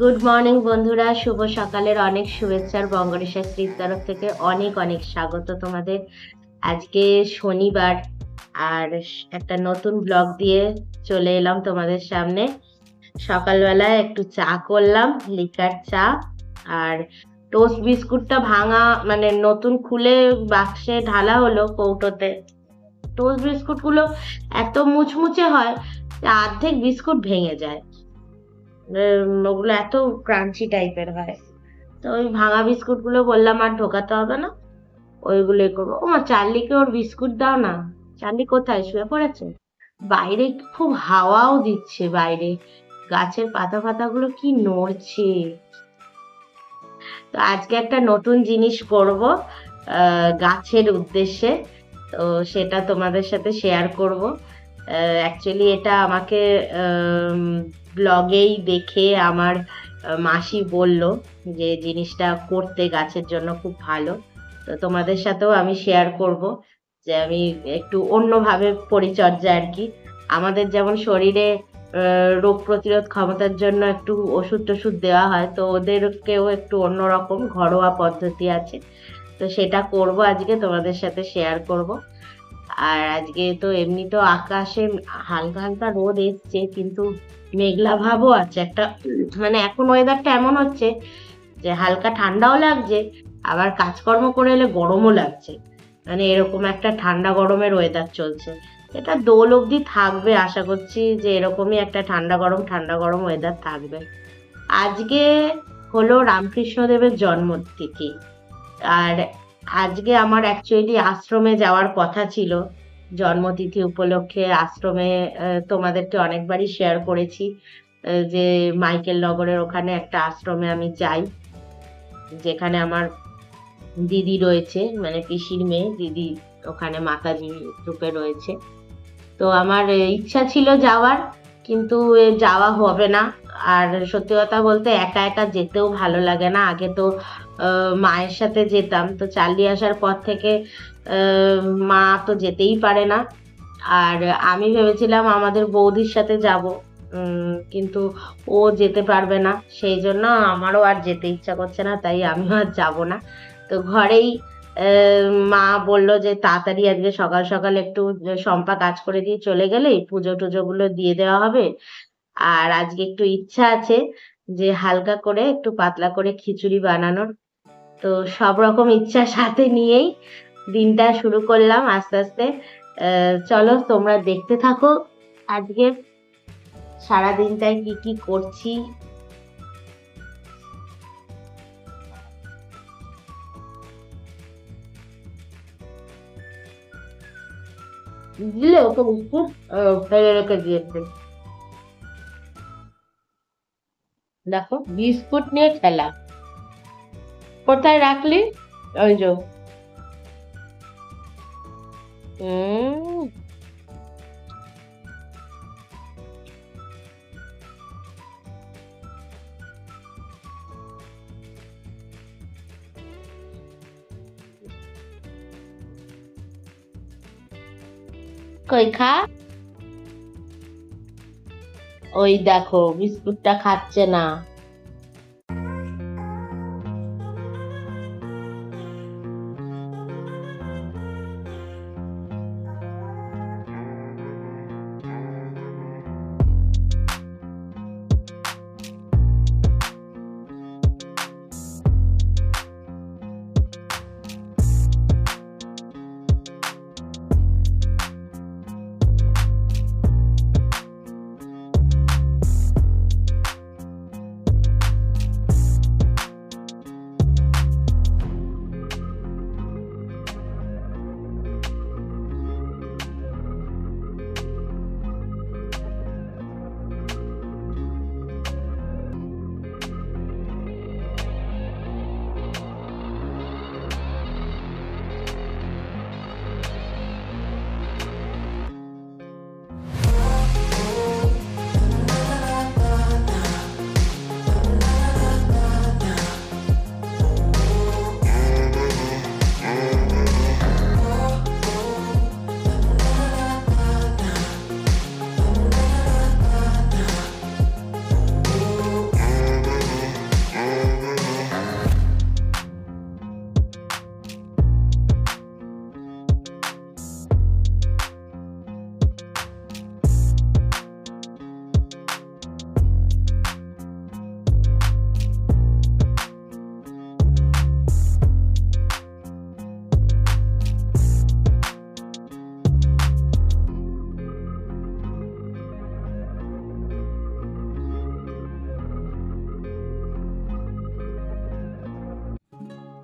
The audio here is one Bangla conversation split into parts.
গুড মর্নিং বন্ধুরা, শুভ সকালের অনেক শুভেচ্ছার বঙ্গরেশাশ্রীর তরফ থেকে অনেক অনেক স্বাগত তোমাদের। আজকে শনিবার, আর একটা নতুন ব্লগ দিয়ে চলে এলাম তোমাদের সামনে। সকালবেলায় একটু চা করলাম, লিকার চা। আর টোস্ট বিস্কুটটা ভাঙা, মানে নতুন খুলে বাক্সে ঢালা হলো কৌটোতে। টোস্ট বিস্কুট গুলো এত মুচমুচে হয় যে অর্ধেক বিস্কুট ভেঙে যায়। ওগুলো এত ক্রাঞ্চি টাইপের হয়। তো ওই ভাঙা বিস্কুট গুলো বললাম আর ঢোকাতে হবে না, ওইগুলোই করবো। ও মা, চার্লিকে ওর বিস্কুট দাও না। চার্লি কোথায়, শুয়ে পড়েছে? বাইরে খুব হাওয়াও দিচ্ছে, বাইরে গাছের পাতা ফাতাগুলো কি নড়ছে। তো আজকে একটা নতুন জিনিস করব গাছের উদ্দেশ্যে। তো সেটা তোমাদের সাথে শেয়ার করব। অ্যাকচুয়ালি এটা আমাকে ব্লগেই দেখে আমার মাসি বলল যে জিনিসটা করতে গাছের জন্য খুব ভালো। তো তোমাদের সাথেও আমি শেয়ার করব যে আমি একটু অন্যভাবে পরিচর্যা আর কি। আমাদের যেমন শরীরে রোগ প্রতিরোধ ক্ষমতার জন্য একটু ওষুধ টষুধ দেওয়া হয়, তো ওদেরকেও একটু অন্যরকম ঘরোয়া পদ্ধতি আছে। তো সেটা করব আজকে, তোমাদের সাথে শেয়ার করব। আর আজকে তো এমনি তো আকাশে হালকা হালকা রোদ এসছে, কিন্তু মেঘলা ভাবও আছে একটা। মানে এখন ওয়েদারটা এমন হচ্ছে যে হালকা ঠান্ডাও লাগছে, আবার কাজকর্ম করে এলে গরমও লাগছে। মানে এরকম একটা ঠান্ডা গরমের ওয়েদার চলছে। এটা দোল অবধি থাকবে, আশা করছি যে এরকমই একটা ঠান্ডা গরম ওয়েদার থাকবে। আজকে হলো রামকৃষ্ণদেবের জন্মতিথি। আর আজকে আমার অ্যাকচুয়ালি আশ্রমে যাওয়ার কথা ছিল। জন্মতিথি উপলক্ষে আশ্রমে তোমাদেরকে অনেকবারই শেয়ার করেছি যে মাইকেল নগরের ওখানে একটা আশ্রমে আমি যাই, যেখানে আমার দিদি রয়েছে, মানে পিসির মেয়ে দিদি ওখানে মাতাজি রূপে রয়েছে। তো আমার ইচ্ছা ছিল যাওয়ার, কিন্তু যাওয়া হবে না। আর সত্যি কথা বলতে একা একা যেতেও ভালো লাগে না। আগে তো মায়ের সাথে যেতাম, তো চার্লি আসার পর থেকে মা তো যেতেই পারে না। আর আমি ভেবেছিলাম আমাদের বৌদির সাথে যাব, কিন্তু ও যেতে পারবে না, সেই জন্য আমারও আর যেতে ইচ্ছা করছে না, তাই আমিও আর যাব না। তো ঘরেই মা বললো যে তাড়াতাড়ি আজকে সকাল সকাল একটু শম্পা কাজ করে দিয়ে চলে গেলেই পুজো টুজো গুলো দিয়ে দেওয়া হবে। আর আজকে একটু ইচ্ছা আছে যে হালকা করে একটু পাতলা করে খিচুড়ি বানানোর। তো সব রকম ইচ্ছা সাথে নিয়েই দিনটা শুরু করলাম আস্তে আস্তে। চলো তোমরা দেখতে থাকো আজকে সারা দিনটায় কি কি করছি। দিলে ওকে বিস্কুট ফেলে রেখে দিয়েছে, দেখো বিস্কুট নিয়ে খেলা। কোথায় রাখলি? ওই যে। হুম। কই খা। ওই দেখো বিস্কুটটা খাচ্ছে না।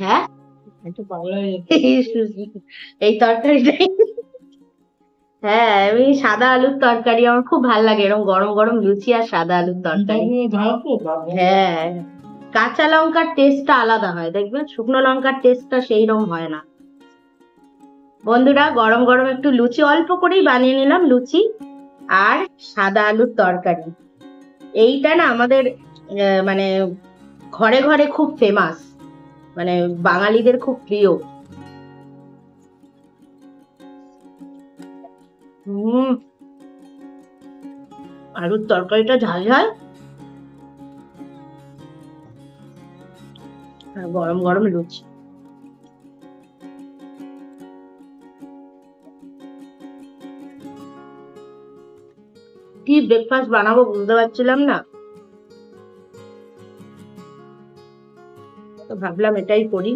হ্যাঁ, একটু পাগলা হয়ে এই তরকারিটাই। হ্যাঁ, আমি সাদা আলুর তরকারি আমার খুব ভাল লাগে, এরকম গরম গরম লুচি আর সাদা আলুর তরকারি। হ্যাঁ, কাঁচা লঙ্কার টেস্টটা আলাদা হয়, দেখবেন শুকনো লঙ্কার টেস্টটা সেই রকম হয় না। বন্ধুরা, গরম গরম একটু লুচি অল্প করেই বানিয়ে নিলাম, লুচি আর সাদা আলুর তরকারি। এইটা না আমাদের মানে ঘরে ঘরে খুব ফেমাস, মানে বাঙালিদের খুব প্রিয়। হুম, আলুর তরকারিটা ঝাল ঝাল আর গরম গরম লুচি। কি ব্রেকফাস্ট বানাবো বুঝতে পারছিলাম না, তো ভাবলাম এটাই করি।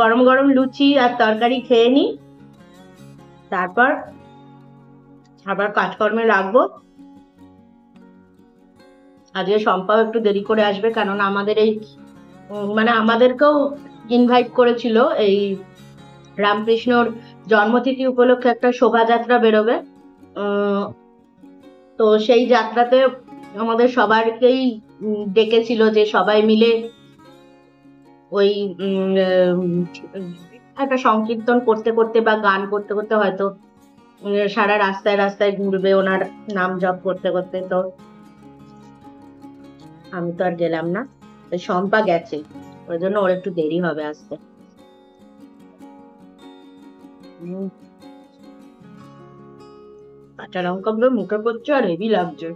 গরম গরম লুচি আর তরকারি খেয়ে নি, তারপর আবার কাজকর্মে লাগবো। আজকে শম্পাও একটু দেরি করে আসবে, কেননা আমাদের এই মানে আমাদেরকেও ইনভাইট করেছিল, এই রামকৃষ্ণর জন্মতিথি উপলক্ষে একটা শোভাযাত্রা বেরোবে। উম, তো সেই যাত্রাতে আমাদের সবাইকেই ডেকেছিল যে সবাই মিলে ওই একটা সংকীর্তন করতে করতে বা গান করতে করতে হয়তো সারা রাস্তায় রাস্তায় ঘুরবে ওনার নাম জপ করতে করতে। তো আমি তো আর গেলাম না, তো শম্পা গেছে, ওই জন্য ওর একটু দেরি হবে আসতে। উম, কাঁচা লঙ্কা গুলো মুখে পড়ছে আর হেভি লাগছে।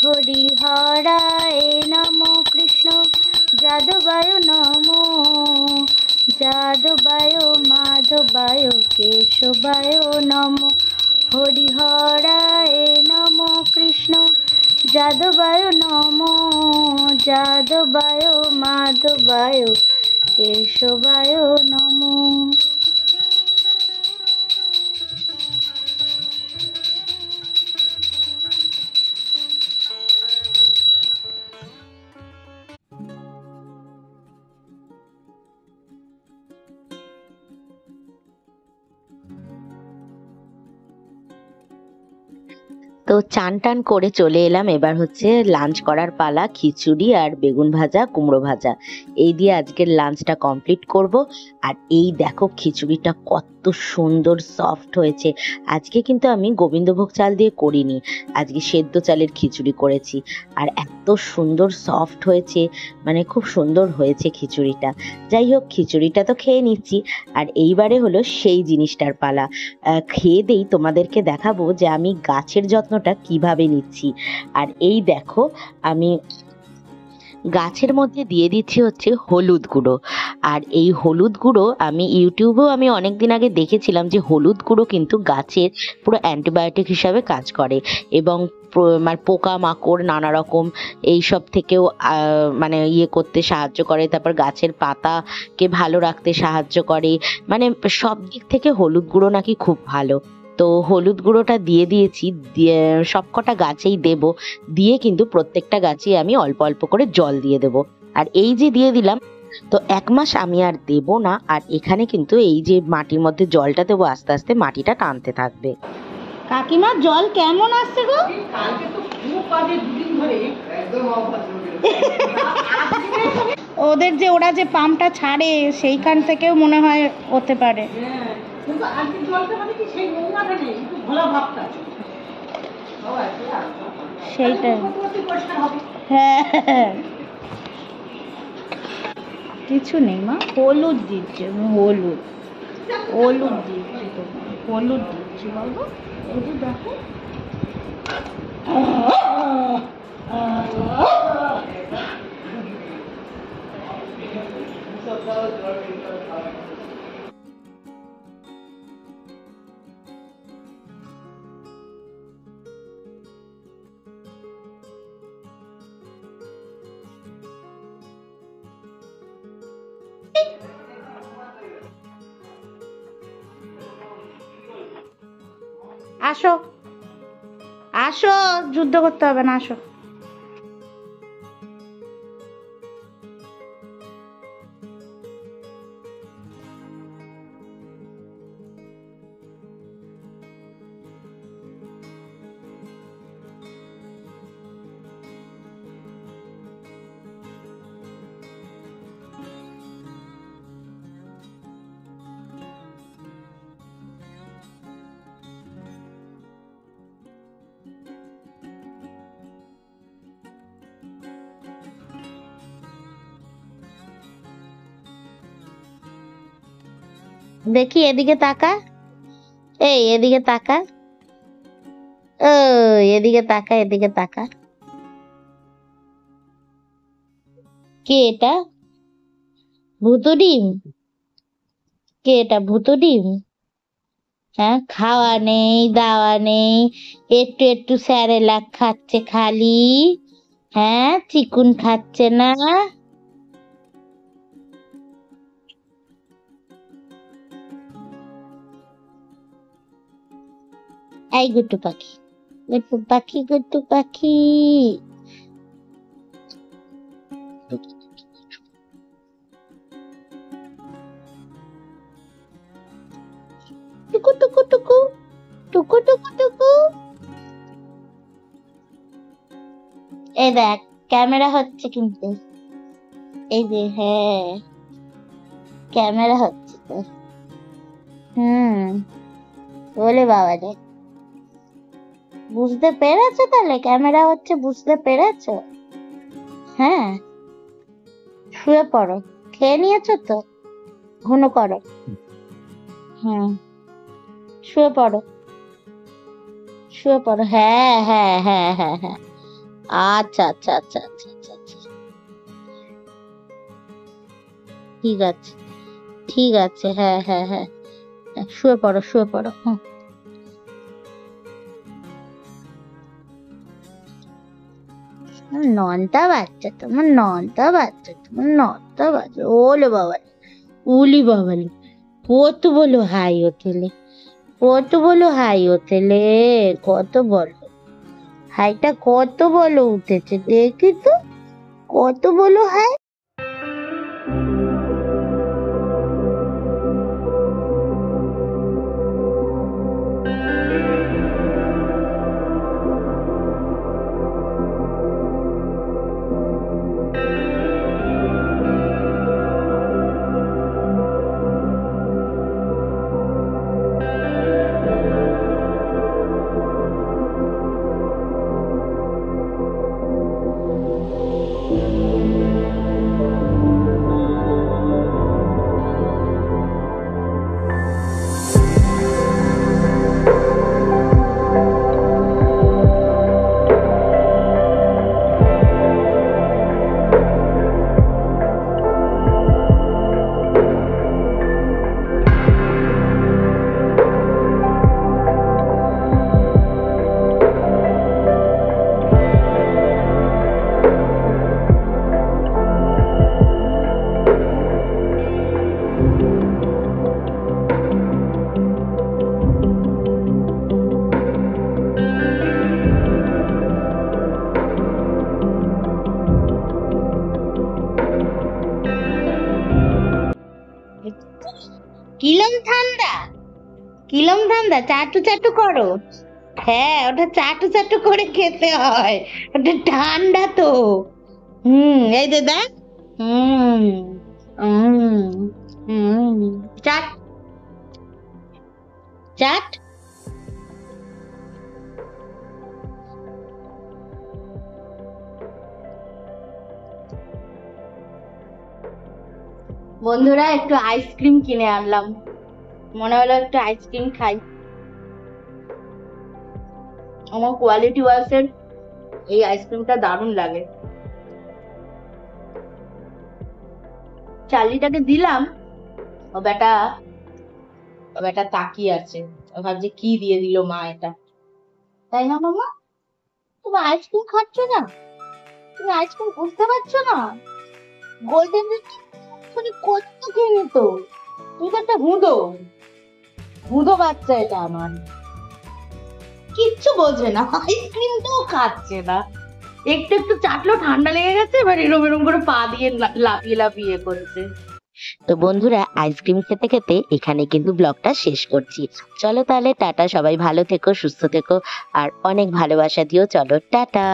হরিহরায় নম কৃষ্ণ যাদবায় নম, যাদবায় মাধবায় কেশবায় নম। হরিহরায় নম কৃষ্ণ যাদবায় নম, যাদবায় মাধবায় কেশবায় নম। তো তো চান টান করে চলে এলাম, এবার হচ্ছে লাঞ্চ করার পালা। খিচুড়ি আর বেগুন ভাজা, কুমড়ো ভাজা, এই দিয়ে আজকের লাঞ্চটা কমপ্লিট করব। আর এই দেখো খিচুড়িটা কত সুন্দর সফট হয়েছে। আজকে কিন্তু আমি গোবিন্দভোগ চাল দিয়ে করিনি, আজকে সেদ্ধ চালের খিচুড়ি করেছি। আর এত সুন্দর সফট হয়েছে, মানে খুব সুন্দর হয়েছে খিচুড়িটা। যাই হোক, খিচুড়িটা তো খেয়ে নিচ্ছি, আর এইবারে হলো সেই জিনিসটার পালা। খেয়ে দেই, তোমাদেরকে দেখাবো যে আমি গাছের যত্নটা কিভাবে নিচ্ছি। আর এই দেখো, আমি গাছের মধ্যে দিয়ে দিচ্ছি হচ্ছে হলুদ গুঁড়ো। আর এই হলুদ গুঁড়ো আমি ইউটিউবেও আমি অনেকদিন আগে দেখেছিলাম যে হলুদ গুঁড়ো কিন্তু গাছের পুরো অ্যান্টিবায়োটিক হিসাবে কাজ করে, এবং মানে পোকা মাকড় নানা রকম এইসব থেকেও মানে ইয়ে করতে সাহায্য করে। তারপর গাছের পাতাকে ভালো রাখতে সাহায্য করে, মানে সব দিক থেকে হলুদ গুঁড়ো নাকি খুব ভালো। তো হলুদ গুঁড়োটা দিয়ে দিয়েছি, দিয়ে সবকটা গাছেই দেব। দিয়ে কিন্তু প্রত্যেকটা গাছেই আমি অল্প অল্প করে জল দিয়ে দেব। আর এই যে দিয়ে দিলাম, তো 1 মাস আমি আর দেব না। আর এখানে কিন্তু এই যে মাটির মধ্যে জলটা দেবো, আস্তে আস্তে মাটিটা টানতে থাকবে। কাকিমার জল কেমন আসছে গো? ওদের যে ওরা যে পাম্পটা ছাড়ে সেইখান থেকেও মনে হয় হতে পারে। সেইটাই, হ্যাঁ। কিছু নেই মা, হলুদ দিচ্ছে, হলুদ হলুদ দিচ্ছি, তোমার হলুদ দিচ্ছি বাবু। এই যে দেখো, আসো আসো, যুদ্ধ করতে হবে না, আসো। দেখি এদিকে তাকা, এই এদিকে তাকা, ও এদিকে তাকা, এদিকে তাকা। কে এটা? ভুতু ডিম? কে এটা, ভুতু ডিম? হ্যাঁ, খাওয়া নেই দাওয়া নেই, একটু একটু স্যারেলাক খাচ্ছে খালি, হ্যাঁ চিকুন খাচ্ছে না। এই গুট্টু পাখি, গুট্টু পাখি, গুট্টু পাখি, টুকু টুকু টুকু, টুকু টুকু টুকু। এই দেখ, ক্যামেরা হচ্ছে কিন্তু, এই যে, হ্যাঁ ক্যামেরা হচ্ছে তো। বলে বাবা রে, বুঝতে পেরেছো তাহলে ক্যামেরা হচ্ছে, বুঝতে পেরেছো? হ্যাঁ, শুয়ে পড়ো, খেয়ে নিয়েছো তো, ঘুনো করো। শুয়ে পড়ো, শুয়ে পড়ো, হ্যাঁ হ্যাঁ হ্যাঁ হ্যাঁ হ্যাঁ। আচ্ছা আচ্ছা আচ্ছা আচ্ছা আচ্ছা আচ্ছা, ঠিক আছে ঠিক আছে, হ্যাঁ হ্যাঁ হ্যাঁ, শুয়ে পড়ো শুয়ে পড়ো। ননটা বাচ্চা তোমার, ননটা বাচ্চা তোমার, ননটা বাচ্চা। ওলে বাবা, উলি বাবালি, কত বলো হাই হোটেলে, কত বলো হাই হোটেলে, কত বলো হাইটা, কত বলো উঠেছে দেখি তো, কত বলো হাই। কিলম ঠান্ডা, কিলম ঠান্ডা, চাটু চাটু করো। হ্যাঁ, ওটা চাটু চাটু করে খেতে হয়, ওটা ঠান্ডা তো। এই যে দেখ। হুম হুম হুম চাট চাট। বন্ধুরা, একটু আইসক্রিম কিনে আনলাম, মনে হলো একটু আইসক্রিম খাই। আমার কোয়ালিটি ওয়াইজের এই আইসক্রিমটা দারুণ লাগে। চার্লিটাকে দিলাম, ও বেটা, ও বেটা তাকিয়ে আছে, ও ভাবছে কি দিয়ে দিল মা এটা। তাই না মামা? তুমি আইসক্রিম খাচ্ছ না? তুমি আইসক্রিম বুঝতে পারছো না? গোল্ডেন কত খেয়ে নিত। তুই তো একটা হুঁদো, হুঁদো বাচ্চা এটা আমার, কিচ্ছু বোঝে না, আইসক্রিমটাও খাচ্ছে না। একটু একটু চাটলো, ঠান্ডা লেগে গেছে, এবার এরম এরম করে পা দিয়ে লাফিয়ে লাফিয়ে করছে। তো বন্ধুরা, আইসক্রিম খেতে খেতে এখানে কিন্তু ব্লগটা শেষ করছি। চলো তাহলে টাটা, সবাই ভালো থেকো, সুস্থ থেকো, আর অনেক ভালোবাসা দিও। চলো টাটা।